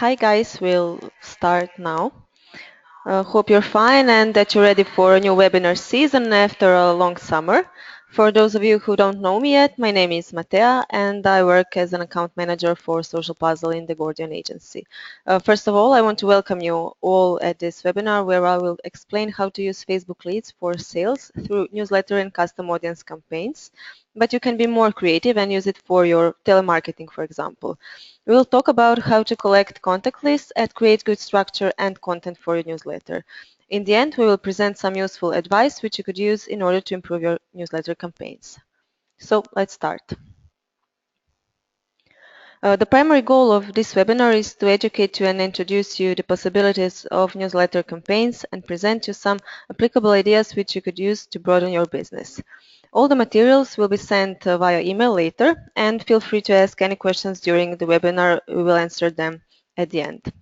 Hi guys, we'll start now. Hope you're fine and that you're ready for a new webinar season after a long summer. For those of you who don't know me yet, my name is Matea and I work as an account manager for Social Puzzle in the Gordian agency. First of all, I want to welcome you all at this webinar where I will explain how to use Facebook leads for sales through newsletter and custom audience campaigns. But you can be more creative and use it for your telemarketing, for example. We will talk about how to collect contact lists and create good structure and content for your newsletter. In the end, we will present some useful advice which you could use in order to improve your newsletter campaigns. So let's start. The primary goal of this webinar is to educate you and introduce you the possibilities of newsletter campaigns and present you some applicable ideas which you could use to broaden your business. All the materials will be sent via email later, and feel free to ask any questions during the webinar. We will answer them at the end.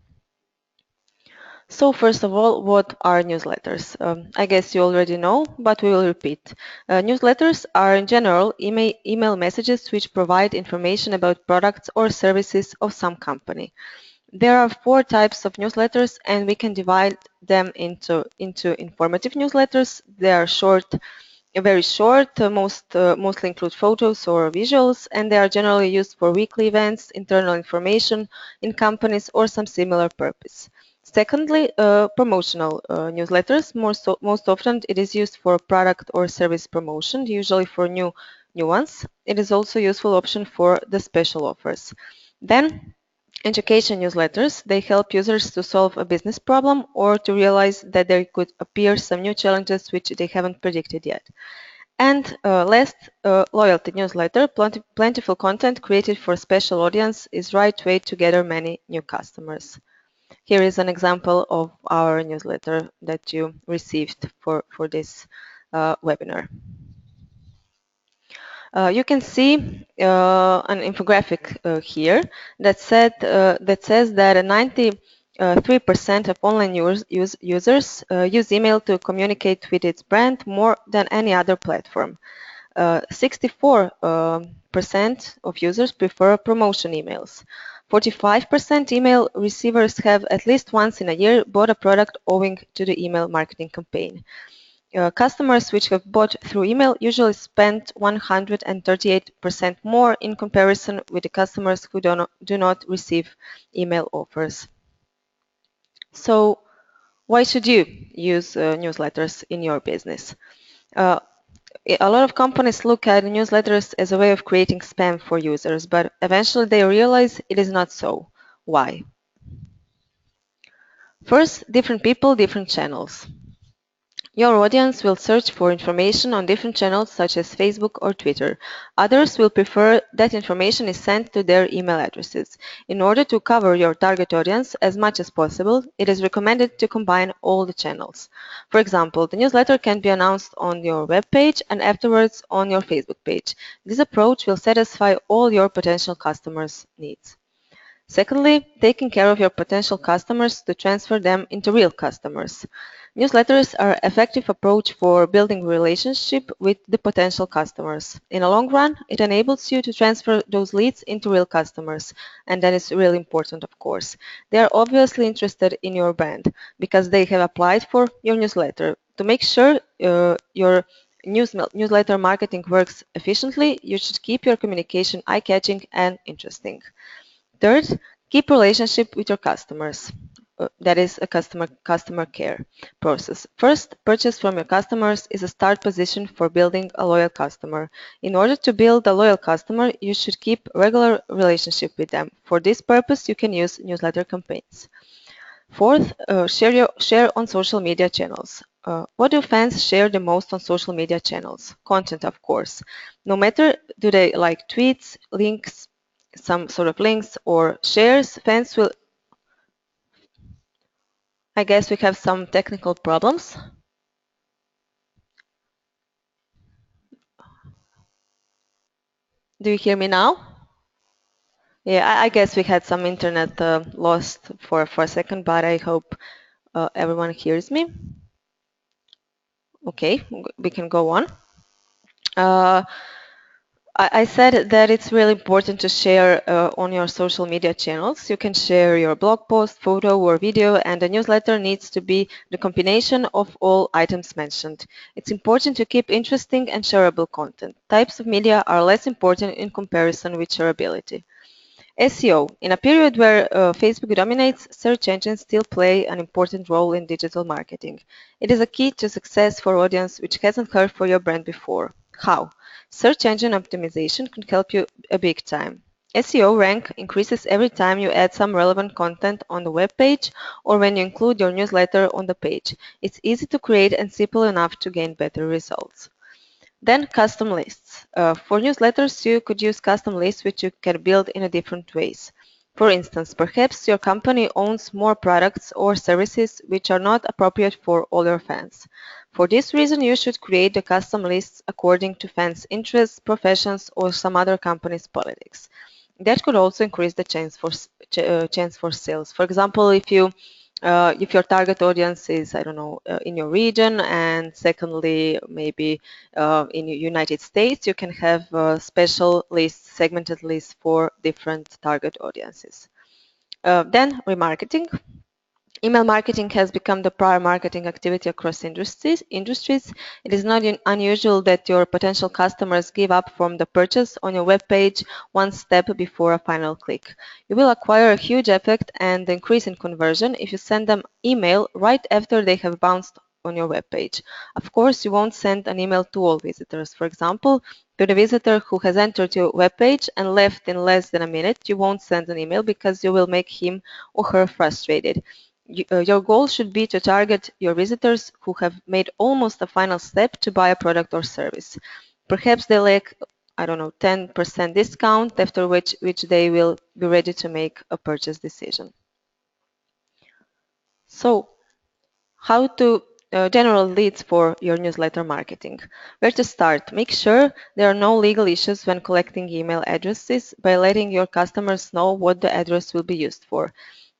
So first of all, what are newsletters? I guess you already know, but we will repeat. Newsletters are in general email messages which provide information about products or services of some company. There are four types of newsletters and we can divide them into informative newsletters. They are short, very short, mostly include photos or visuals, and they are generally used for weekly events, internal information in companies, or some similar purpose. Secondly, promotional newsletters. Most often it is used for product or service promotion, usually for new ones. It is also a useful option for the special offers. Then education newsletters, they help users to solve a business problem or to realize that there could appear some new challenges which they haven't predicted yet. And last, loyalty newsletter, plentiful content created for a special audience is right way to gather many new customers. Here is an example of our newsletter that you received for this webinar. You can see an infographic here that says that 93% of online users use email to communicate with its brand more than any other platform. 64% of users prefer promotion emails. 45% email receivers have at least once in a year bought a product owing to the email marketing campaign. Customers which have bought through email usually spend 138% more in comparison with the customers who do not receive email offers. So why should you use newsletters in your business? A lot of companies look at newsletters as a way of creating spam for users, but eventually they realize it is not so. Why? First, different people, different channels. Your audience will search for information on different channels such as Facebook or Twitter. Others will prefer that information is sent to their email addresses. In order to cover your target audience as much as possible, it is recommended to combine all the channels. For example, the newsletter can be announced on your web page and afterwards on your Facebook page. This approach will satisfy all your potential customers' needs. Secondly, taking care of your potential customers to transfer them into real customers. Newsletters are an effective approach for building relationship with the potential customers. In the long run, it enables you to transfer those leads into real customers, and that is really important, of course. They are obviously interested in your brand because they have applied for your newsletter. To make sure your newsletter marketing works efficiently, you should keep your communication eye-catching and interesting. Third, keep relationship with your customers. That is a customer care process. First, purchase from your customers is a start position for building a loyal customer. In order to build a loyal customer, you should keep a regular relationship with them. For this purpose, you can use newsletter campaigns. Fourth, share on social media channels. What do fans share the most on social media channels? Content, of course. No matter do they like tweets, links, some sort of links or shares, fans will. I guess we have some technical problems. Do you hear me now? Yeah, I guess we had some internet lost for a second, but I hope everyone hears me. Okay, we can go on. Uh, I said that it's really important to share on your social media channels. You can share your blog post, photo, or video, and the newsletter needs to be the combination of all items mentioned. It's important to keep interesting and shareable content. Types of media are less important in comparison with shareability. SEO. In a period where Facebook dominates, search engines still play an important role in digital marketing. It is a key to success for audience which hasn't heard for your brand before. How? Search engine optimization can help you a big time. SEO rank increases every time you add some relevant content on the web page or when you include your newsletter on the page. It's easy to create and simple enough to gain better results. Then custom lists. For newsletters, you could use custom lists which you can build in a different ways. For instance, perhaps your company owns more products or services which are not appropriate for all your fans. For this reason, you should create the custom lists according to fans' interests, professions, or some other company's politics. That could also increase the chance for sales. For example, if your target audience is, I don't know, in your region, and secondly, maybe in the United States, you can have special lists, segmented lists for different target audiences. Then remarketing. Email marketing has become the prior marketing activity across industries. It is not unusual that your potential customers give up from the purchase on your web page one step before a final click. You will acquire a huge effect and increase in conversion if you send them email right after they have bounced on your web page. Of course, you won't send an email to all visitors. For example, to the visitor who has entered your web page and left in less than a minute, you won't send an email because you will make him or her frustrated. Your goal should be to target your visitors who have made almost a final step to buy a product or service. Perhaps they lack, I don't know, 10% discount, after which they will be ready to make a purchase decision. So, how to generate leads for your newsletter marketing. Where to start? Make sure there are no legal issues when collecting email addresses by letting your customers know what the address will be used for.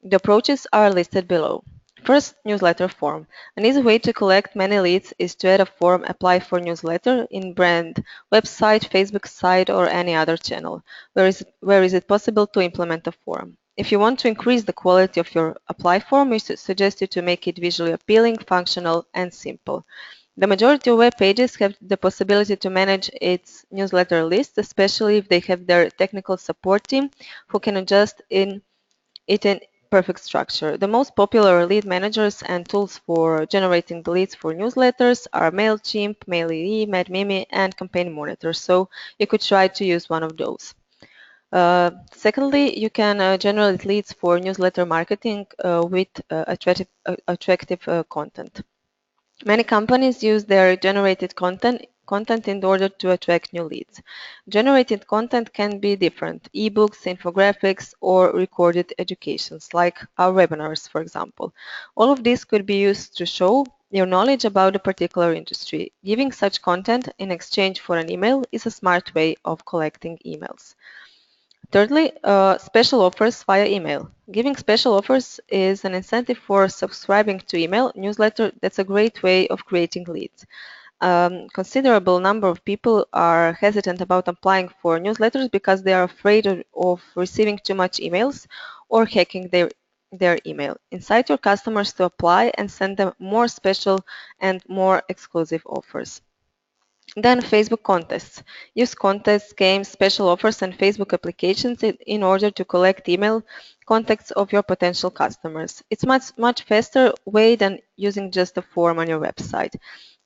The approaches are listed below. First, newsletter form. An easy way to collect many leads is to add a form apply for newsletter in brand, website, Facebook site, or any other channel. Where is it possible to implement a form? If you want to increase the quality of your apply form, we suggest you to make it visually appealing, functional, and simple. The majority of web pages have the possibility to manage its newsletter list, especially if they have their technical support team who can adjust it in perfect structure. The most popular lead managers and tools for generating the leads for newsletters are MailChimp, MailEE, MadMimi, and Campaign Monitor, so you could try to use one of those. Secondly, you can generate leads for newsletter marketing with attractive content. Many companies use their generated content in order to attract new leads. Generated content can be different: ebooks, infographics, or recorded educations, like our webinars, for example. All of this could be used to show your knowledge about a particular industry. Giving such content in exchange for an email is a smart way of collecting emails. Thirdly, special offers via email. Giving special offers is an incentive for subscribing to email newsletter. That's a great way of creating leads. Considerable number of people are hesitant about applying for newsletters because they are afraid of receiving too much emails or hacking their email. Incite your customers to apply and send them more special and more exclusive offers. Then Facebook contests. Use contests, games, special offers, and Facebook applications in order to collect email contacts of your potential customers. It's much faster way than using just a form on your website.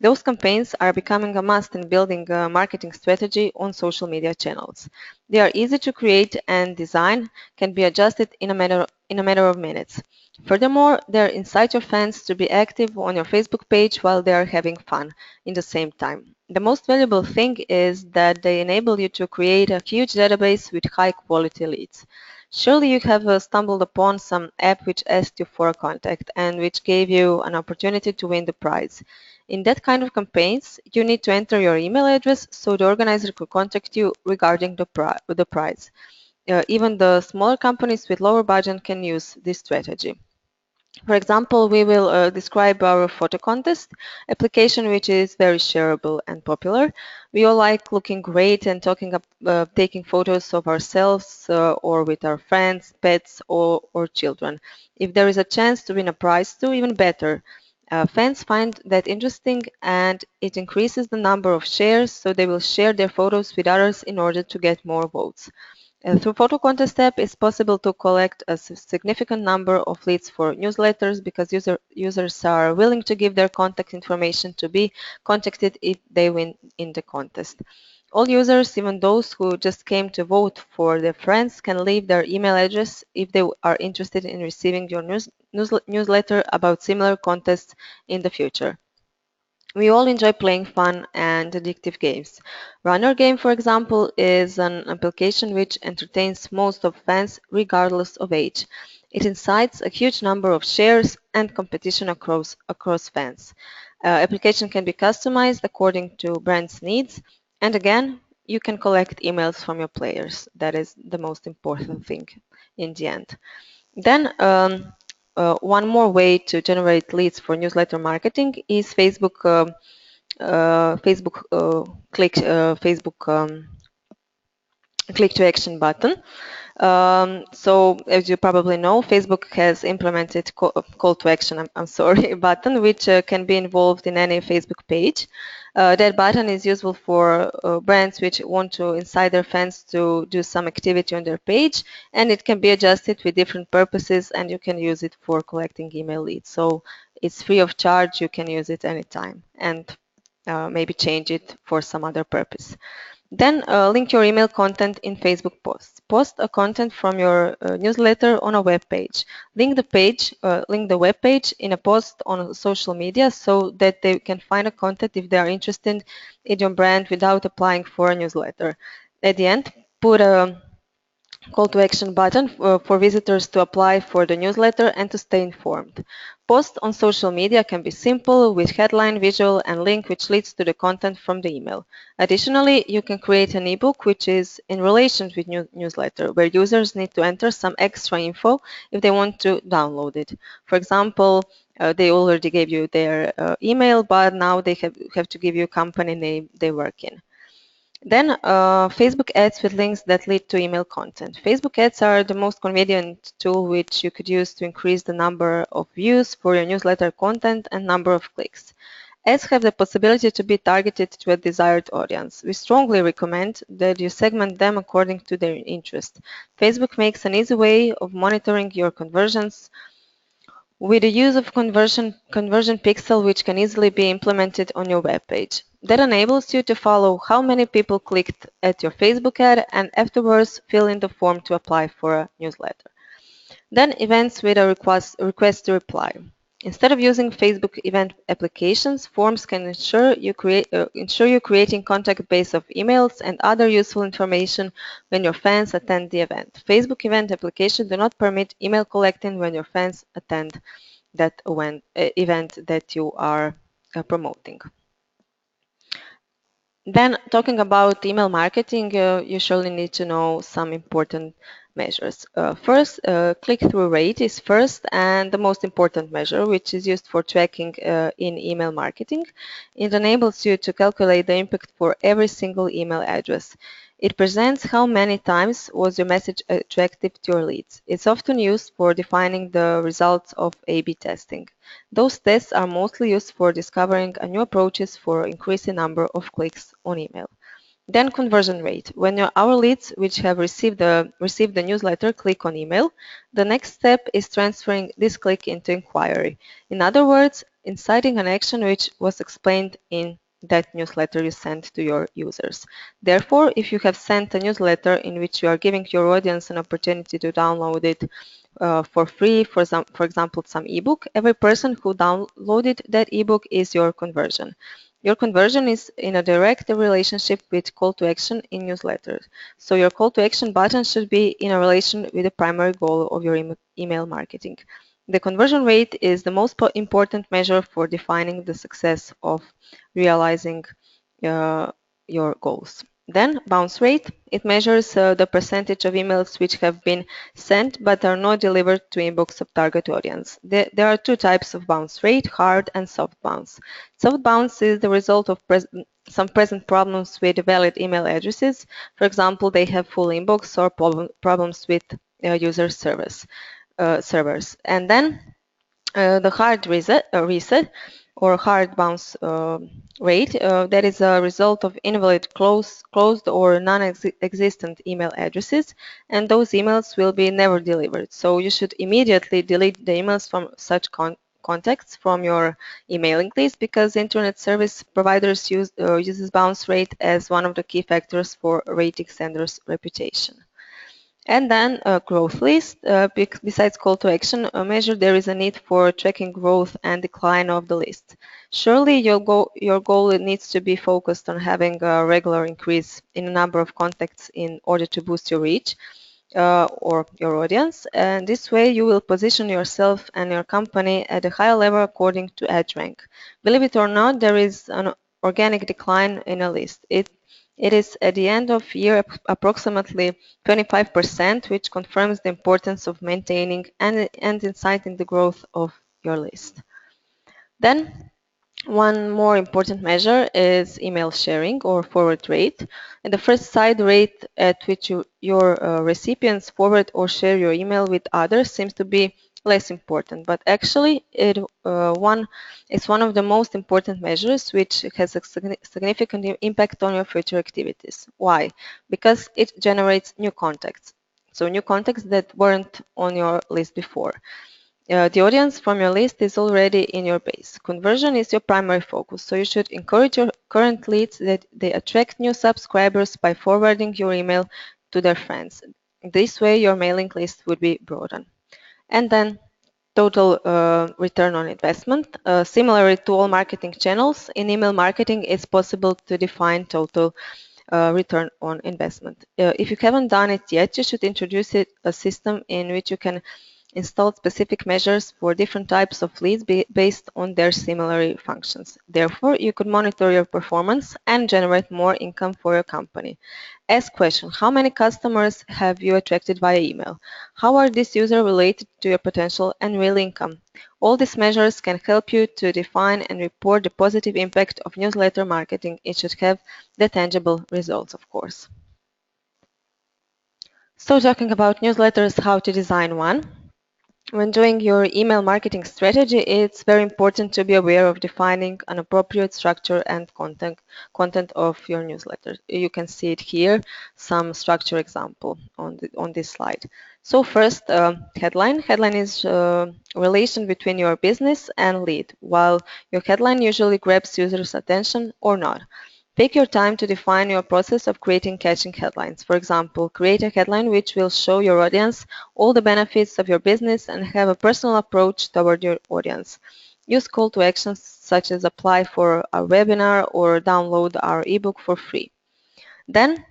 Those campaigns are becoming a must in building a marketing strategy on social media channels. They are easy to create and design, can be adjusted in a matter of minutes. Furthermore, they incite your fans to be active on your Facebook page while they are having fun in the same time. The most valuable thing is that they enable you to create a huge database with high quality leads. Surely you have stumbled upon some app which asked you for a contact and which gave you an opportunity to win the prize. In that kind of campaigns, you need to enter your email address so the organizer could contact you regarding the prize. Even the smaller companies with lower budget can use this strategy. For example, we will describe our photo contest application, which is very shareable and popular. We all like looking great and taking photos of ourselves or with our friends, pets, or children. If there is a chance to win a prize too, even better. Fans find that interesting and it increases the number of shares, so they will share their photos with others in order to get more votes. Through Photo Contest app, it's possible to collect a significant number of leads for newsletters because users are willing to give their contact information to be contacted if they win in the contest. All users, even those who just came to vote for their friends, can leave their email address if they are interested in receiving your newsletter about similar contests in the future. We all enjoy playing fun and addictive games. Runner Game, for example, is an application which entertains most of fans regardless of age. It incites a huge number of shares and competition across fans. Application can be customized according to brand's needs, and again, you can collect emails from your players. That is the most important thing in the end. Then one more way to generate leads for newsletter marketing is Facebook click to action button. So as you probably know, Facebook has implemented call to action, I'm sorry, button, which can be involved in any Facebook page. That button is useful for brands which want to incite their fans to do some activity on their page, and it can be adjusted with different purposes, and you can use it for collecting email leads. So it's free of charge, you can use it anytime, and maybe change it for some other purpose. Then link your email content in Facebook posts. Post a content from your newsletter on a web page. Link the web page in a post on social media so that they can find a content if they are interested in your brand without applying for a newsletter. At the end, put a call to action button for visitors to apply for the newsletter and to stay informed. Post on social media can be simple with headline, visual, and link which leads to the content from the email. Additionally, you can create an ebook which is in relation with newsletter where users need to enter some extra info if they want to download it. For example, they already gave you their email, but now they have to give you a company name they work in. Then Facebook ads with links that lead to email content. Facebook ads are the most convenient tool which you could use to increase the number of views for your newsletter content and number of clicks. Ads have the possibility to be targeted to a desired audience. We strongly recommend that you segment them according to their interest. Facebook makes an easy way of monitoring your conversions with the use of conversion pixel which can easily be implemented on your web page. That enables you to follow how many people clicked at your Facebook ad and afterwards fill in the form to apply for a newsletter. Then events with a request to reply. Instead of using Facebook event applications, forms can ensure you creating contact base of emails and other useful information when your fans attend the event. Facebook event applications do not permit email collecting when your fans attend that event that you are promoting. Then talking about email marketing, you surely need to know some important measures. First, click-through rate is first and the most important measure, which is used for tracking in email marketing. It enables you to calculate the impact for every single email address. It presents how many times was your message attractive to your leads. It's often used for defining the results of A/B testing. Those tests are mostly used for discovering new approaches for increasing number of clicks on email. Then conversion rate. When our leads which have received the newsletter click on email, the next step is transferring this click into inquiry. In other words, inciting an action which was explained in that newsletter you sent to your users. Therefore, if you have sent a newsletter in which you are giving your audience an opportunity to download it for free, for example, some ebook, every person who downloaded that ebook is your conversion. Your conversion is in a direct relationship with call to action in newsletters. So your call to action button should be in a relation with the primary goal of your email marketing. The conversion rate is the most important measure for defining the success of realizing your goals. Then bounce rate, it measures the percentage of emails which have been sent but are not delivered to inbox of target audience. There are two types of bounce rate, hard and soft bounce. Soft bounce is the result of some present problems with valid email addresses. For example, they have full inbox or problems with user servers. And then the hard reset or hard bounce rate, that is a result of invalid closed or non-existent email addresses, and those emails will be never delivered. So you should immediately delete the emails from such contacts from your emailing list, because internet service providers uses bounce rate as one of the key factors for rating senders' reputation. And then a growth list. Besides call to action measure, there is a need for tracking growth and decline of the list. Surely your goal needs to be focused on having a regular increase in the number of contacts in order to boost your reach or your audience. And this way you will position yourself and your company at a higher level according to EdgeRank. Believe it or not, there is an organic decline in a list. It is at the end of year approximately 25%, which confirms the importance of maintaining and inciting the growth of your list. Then one more important measure is email sharing or forward rate. And the first side rate at which your recipients forward or share your email with others seems to be less important, but actually it's one of the most important measures, which has a significant impact on your future activities. Why? Because it generates new contacts. So new contacts that weren't on your list before. The audience from your list is already in your base. Conversion is your primary focus, so you should encourage your current leads that they attract new subscribers by forwarding your email to their friends. This way, your mailing list would be broadened. And then total return on investment. Similarly to all marketing channels, in email marketing, it's possible to define total return on investment. If you haven't done it yet, you should introduce a system in which you can install specific measures for different types of leads based on their similar functions. Therefore, you could monitor your performance and generate more income for your company. Ask question: how many customers have you attracted via email? How are these users related to your potential and real income? All these measures can help you to define and report the positive impact of newsletter marketing. It should have the tangible results, of course. So talking about newsletters, how to design one. When doing your email marketing strategy, it's very important to be aware of defining an appropriate structure and content of your newsletter. You can see it here, some structure example on this slide. So first, headline. Headline is relation between your business and lead, while your headline usually grabs users' attention or not. Take your time to define your process of creating catching headlines. For example, create a headline which will show your audience all the benefits of your business and have a personal approach toward your audience. Use call to actions such as apply for a webinar or download our ebook for free. Then,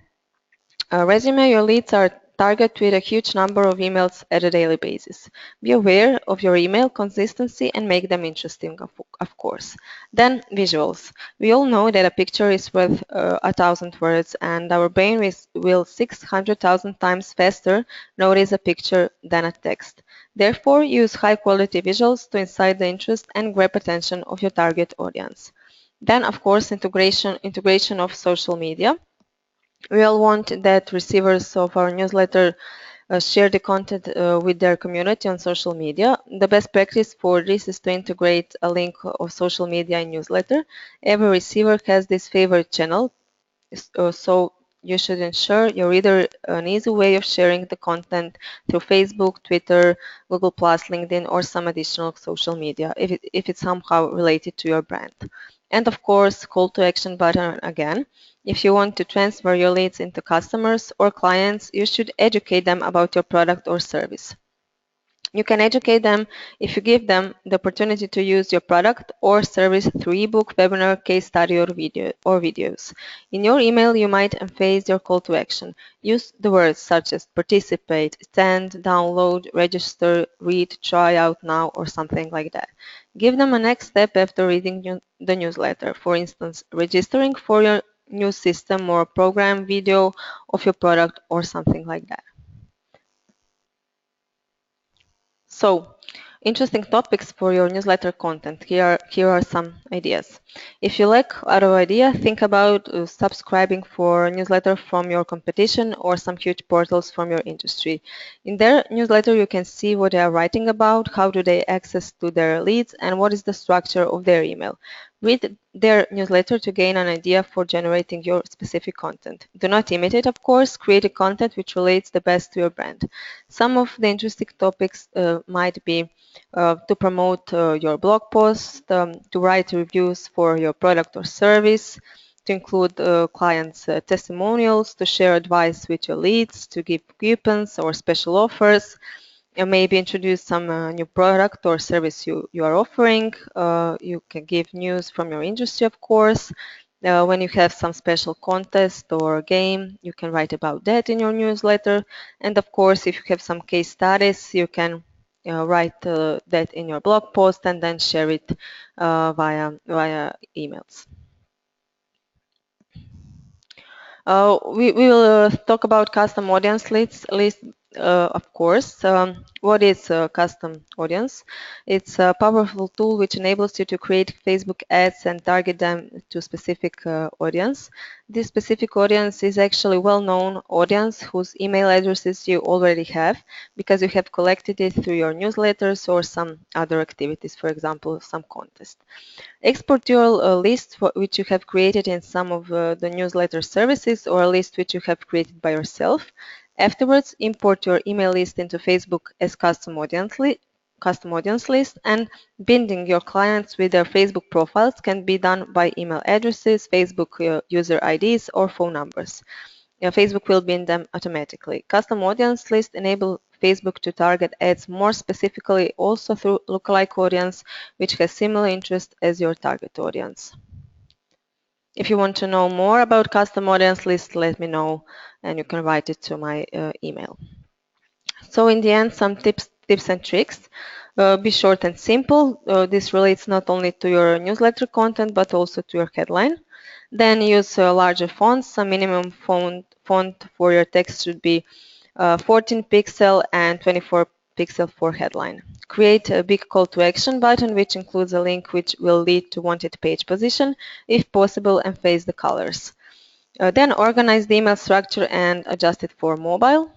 resume. Your leads are targeted with a huge number of emails at a daily basis. Be aware of your email consistency and make them interesting, of course. Then visuals. We all know that a picture is worth 1,000 words, and our brain will 600,000 times faster notice a picture than a text. Therefore, use high-quality visuals to incite the interest and grab attention of your target audience. Then, of course, integration of social media. We all want that receivers of our newsletter share the content with their community on social media. The best practice for this is to integrate a link of social media in newsletter. Every receiver has this favorite channel, so you should ensure your reader an easy way of sharing the content through Facebook, Twitter, Google+, LinkedIn, or some additional social media if it's somehow related to your brand. And of course, call to action button again. If you want to transfer your leads into customers or clients, you should educate them about your product or service. You can educate them if you give them the opportunity to use your product or service through ebook, webinar, case study, or videos. In your email, you might emphasize your call to action. Use the words such as participate, attend, download, register, read, try out now, or something like that. Give them a next step after reading the newsletter. For instance, registering for your news system or program video of your product or something like that. So, interesting topics for your newsletter content. Here are some ideas. If you lack other idea, think about subscribing for a newsletter from your competition or some huge portals from your industry. In their newsletter, you can see what they are writing about, how do they access to their leads, and what is the structure of their email. Read their newsletter to gain an idea for generating your specific content. Do not imitate, of course. Create a content which relates the best to your brand. Some of the interesting topics might be to promote your blog post, to write reviews for your product or service, to include clients' testimonials, to share advice with your leads, to give coupons or special offers, and maybe introduce some new product or service you are offering. You can give news from your industry, of course. When you have some special contest or game, you can write about that in your newsletter. And of course, if you have some case studies, you can write that in your blog post and then share it via emails. We will talk about custom audience list, of course. What is a custom audience? It's a powerful tool which enables you to create Facebook ads and target them to specific audience. This specific audience is actually well-known audience whose email addresses you already have because you have collected it through your newsletters or some other activities, for example, some contest. Export your list which you have created in some of the newsletter services or a list which you have created by yourself. Afterwards, import your email list into Facebook as custom audience list, and binding your clients with their Facebook profiles can be done by email addresses, Facebook user IDs, or phone numbers. Facebook will bind them automatically. Custom audience list enable Facebook to target ads more specifically also through lookalike audience, which has similar interest as your target audience. If you want to know more about custom audience list, let me know and you can write it to my email. So in the end, some tips and tricks. Be short and simple. This relates not only to your newsletter content, but also to your headline. Then use larger fonts. A minimum font for your text should be 14 pixel and 24 pixel for headline. Create a big call to action button, which includes a link which will lead to wanted page position, if possible, and face the colors. Then organize the email structure and adjust it for mobile.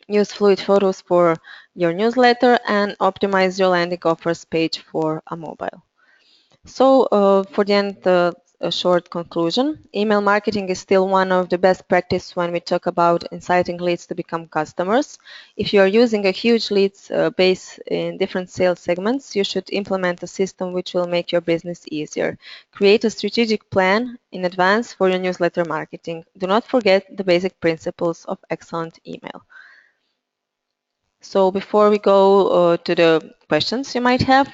Use fluid photos for your newsletter and optimize your landing offers page for a mobile. So for the end, a short conclusion. Email marketing is still one of the best practice when we talk about inciting leads to become customers. If you are using a huge leads base in different sales segments, you should implement a system which will make your business easier. Create a strategic plan in advance for your newsletter marketing. Do not forget the basic principles of excellent email. So before we go to the questions you might have,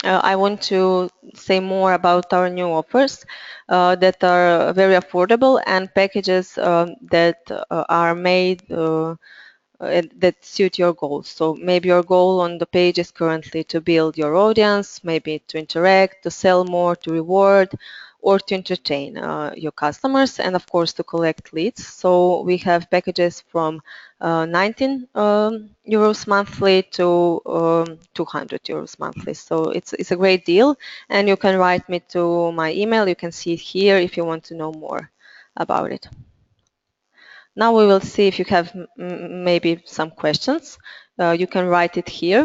I want to say more about our new offers that are very affordable and packages that are made that suit your goals. So maybe your goal on the page is currently to build your audience, maybe to interact, to sell more, to reward, or to entertain your customers, and of course to collect leads. So we have packages from 19 euros monthly to 200 euros monthly. So it's a great deal, and you can write me to my email. You can see it here if you want to know more about it. Now we will see if you have maybe some questions. You can write it here.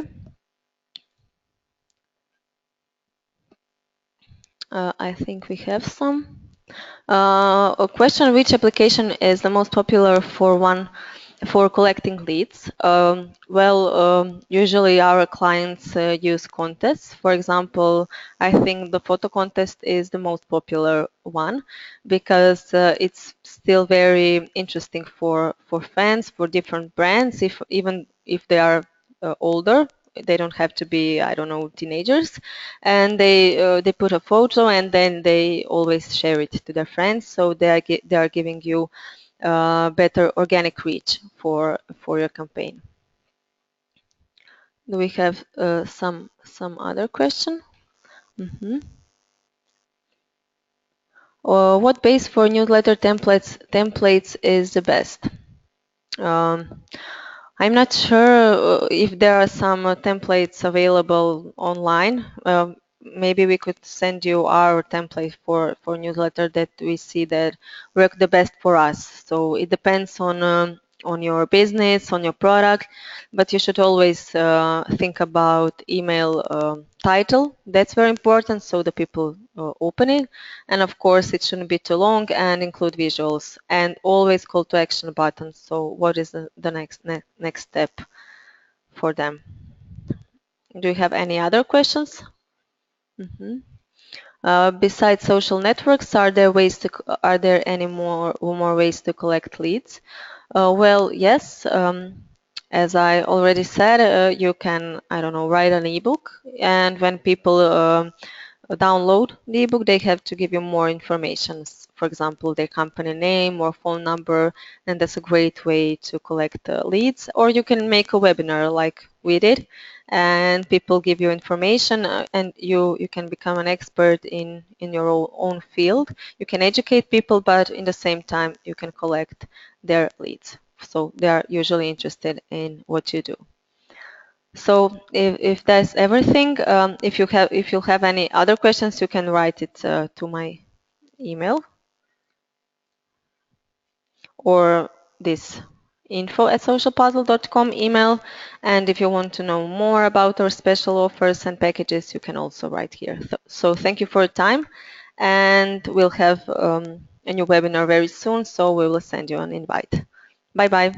I think we have some. A question: which application is the most popular for collecting leads? Usually our clients use contests. For example, I think the photo contest is the most popular one because it's still very interesting for fans, for different brands, even if they are older. They don't have to be, I don't know, teenagers, and they put a photo and then they always share it to their friends. So they are giving you better organic reach for your campaign. Do we have some other question? What base for newsletter templates is the best? Um, I'm not sure if there are some templates available online. Maybe we could send you our template for newsletter that we see that work the best for us. So it depends on your business, on your product, but you should always think about email title. That's very important so the people open it. And of course, it shouldn't be too long and include visuals and always call to action buttons. So what is the next step for them? Do you have any other questions? Mhm. Besides social networks, are there any more ways to collect leads? Well, yes. As I already said, you can, I don't know, write an ebook, and when people download the ebook, they have to give you more information. For example, their company name or phone number, and that's a great way to collect leads. Or you can make a webinar like we did, and people give you information, and you can become an expert in your own field. You can educate people, but in the same time, you can collect their leads. So they are usually interested in what you do. So if that's everything, if you have any other questions, you can write it to my email or this info@socialpuzzle.com email. And if you want to know more about our special offers and packages, you can also write here. So thank you for your time, and we'll have a new webinar very soon. So we will send you an invite. Bye bye.